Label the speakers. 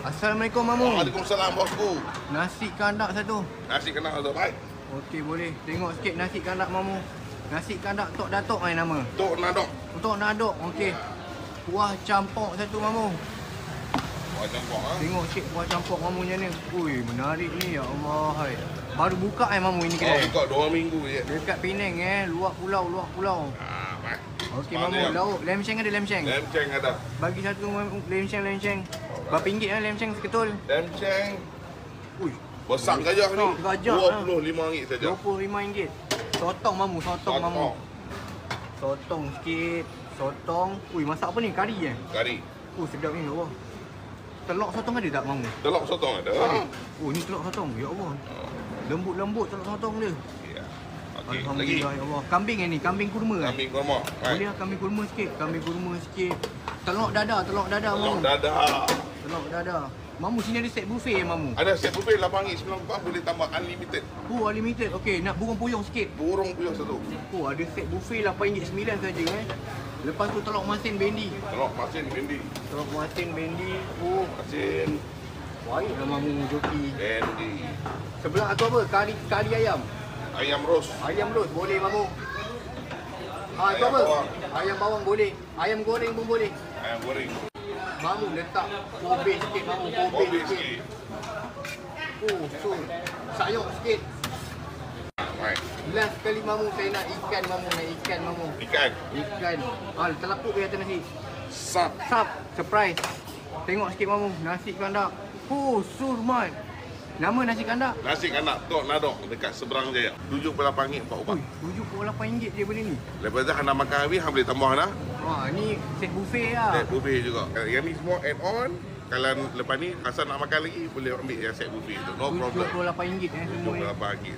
Speaker 1: Assalamualaikum mamu.
Speaker 2: Waalaikumsalam bosku.
Speaker 1: Nasi kandak satu.
Speaker 2: Nasi kena tu baik.
Speaker 1: Okey boleh. Tengok sikit nasi kandak mamu. Nasi kandak Tok Datuk mai nama.
Speaker 2: Tok Nadok.
Speaker 1: Tok Nadok. Okey. Kuah campur satu mamu.
Speaker 2: Wah campur ah.
Speaker 1: Tengok sikit kuah campur mamu macam ni. Ui, menarik ni ya Allah. Hai. Baru buka mamu ini kedai.
Speaker 2: Buka 2 minggu je.
Speaker 1: Dekat Penang luar pulau.
Speaker 2: Baik.
Speaker 1: Okey mamu, lauk lam sheng ada lam sheng.
Speaker 2: Lam cheng ada.
Speaker 1: Bagi satu lam sheng. Berapa ringgit lam sheng seketul?
Speaker 2: Lam cheng.
Speaker 1: Ui,
Speaker 2: Besar gajah ni.
Speaker 1: Gajah,
Speaker 2: RM25 saja.
Speaker 1: RM25. Sotong mamu, sotong mamu. Sotong sikit. Sotong. Ui, masak apa ni? Kari
Speaker 2: Kari.
Speaker 1: Sedap ni, ya Allah. Telur sotong ada tak mamu?
Speaker 2: Telur sotong ada.
Speaker 1: Oh, ni telur sotong. Ya Allah. Lembut-lembut telur sotong dia.
Speaker 2: Ya. Okey, lagi.
Speaker 1: Alhamdulillah, ya Allah. Kambing ni, kambing kurma
Speaker 2: Kambing kurma.
Speaker 1: Boleh lah kambing kurma sikit. Kambing kurma sikit. Telur dadah mamu.
Speaker 2: Telur dadah.
Speaker 1: Telur dadah. Mamu sini ada set buffet mamu.
Speaker 2: Ada set buffet RM8.90 boleh tambah unlimited.
Speaker 1: Oh, unlimited. Okey, nak burung puyuh sikit.
Speaker 2: Burung puyuh satu.
Speaker 1: Oh, ada set buffet RM8.9 saja Lepas tu telur masin bendi.
Speaker 2: Telur masin bendi.
Speaker 1: Telur masin bendi. Oh,
Speaker 2: Masin
Speaker 1: baiklah mamu joki.
Speaker 2: bendi.
Speaker 1: Sebelah tu apa? Kari ayam.
Speaker 2: Ayam ros.
Speaker 1: Ayam ros boleh mamu. Itu
Speaker 2: Ayam
Speaker 1: apa?
Speaker 2: bawang.
Speaker 1: Ayam bawang boleh. Ayam goreng pun boleh.
Speaker 2: Ayam goreng.
Speaker 1: Mamu letak kobe sikit mamu, kobe
Speaker 2: Kobe
Speaker 1: sikit.
Speaker 2: sikit.
Speaker 1: Oh, so sayur sikit.
Speaker 2: Baik.
Speaker 1: Last sekali mamu saya nak ikan mamu,
Speaker 2: Ikan.
Speaker 1: Ikan. Terlapuk ke atas nasi.
Speaker 2: Sap.
Speaker 1: Sap, surprise. Tengok sikit mamu, nasi kandak. Oh, surmat. Nama nasi kandak?
Speaker 2: Nasi kanak Tok Nadok dekat seberang Jaya. RM78 4 ubat.
Speaker 1: RM78 je benda ni.
Speaker 2: Lepas tu anda makan habis, anda boleh tambah dah.
Speaker 1: Wah, ni set buffet lah.
Speaker 2: Set buffet juga. Yang ni semua add on. Kalau lepas ni rasa nak makan lagi, boleh ambil yang set buffet tu. No problem.
Speaker 1: RM78 semua ni.
Speaker 2: RM78.